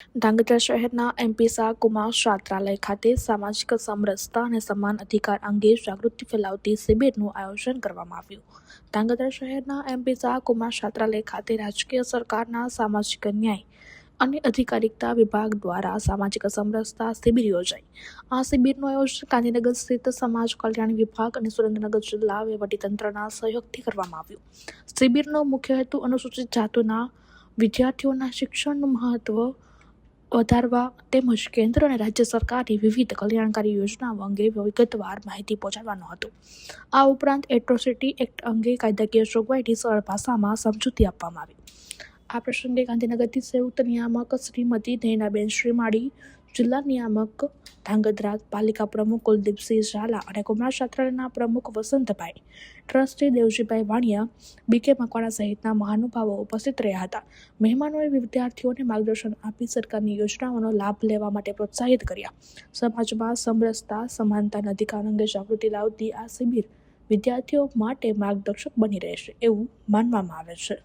ધાંગધ્રા શહેરના એમપી શાહ કુમાર છાત્રાલય ખાતે સામાજિક સમરસતા અને સમાન અધિકાર અંગે જાગૃતિ ફેલાવતી શિબિરનું આયોજન કરવામાં આવ્યું. ધાંગધ્રા શહેરના એમપી શાહ કુમાર છાત્રાલય ખાતે રાજ્ય સરકારના સામાજિક ન્યાય અને અધિકારિતા વિભાગ દ્વારા સામાજિક સમરસતા શિબિર યોજાઈ. આ શિબિરનું આયોજન ગાંધીનગર સ્થિત સમાજ કલ્યાણ વિભાગ અને સુરેન્દ્રનગર જિલ્લા વહીવટીતંત્રના સહયોગથી કરવામાં આવ્યું. શિબિરનો મુખ્ય હેતુ અનુસૂચિત જાતિના વિદ્યાર્થીઓના શિક્ષણનું મહત્વ વધારવા તેમજ કેન્દ્ર અને રાજ્ય સરકારની વિવિધ કલ્યાણકારી યોજનાઓ અંગે વિગતવાર માહિતી પહોંચાડવાનો હતો. આ ઉપરાંત એટ્રોસિટી એક્ટ અંગે કાયદાકીય જોગવાઈની સરળ ભાષામાં સમજૂતી આપવામાં આવી. આ પ્રસંગે ગાંધીનગરથી સંયુક્ત નિયામક શ્રીમતી નયનાબેન શ્રીમાળી, જિલ્લા નિયામક ધાંગધ્રા, પાલિકા પ્રમુખ કુલદીપસિંહ ઝાલા અને કુમાર છાત્રાલયના પ્રમુખ વસંતભાઈ, ટ્રસ્ટી દેવજીભાઈ વાણિયા, બીકે મકવાણા સહિતના મહાનુભાવો ઉપસ્થિત રહ્યા હતા. મહેમાનોએ વિદ્યાર્થીઓને માર્ગદર્શન આપી સરકારની યોજનાઓનો લાભ લેવા માટે પ્રોત્સાહિત કર્યા. સમાજમાં સમરસતા, સમાનતા અને અધિકાર અંગે જાગૃતિ લાવતી આ શિબિર વિદ્યાર્થીઓ માટે માર્ગદર્શક બની રહેશે એવું માનવામાં આવે છે.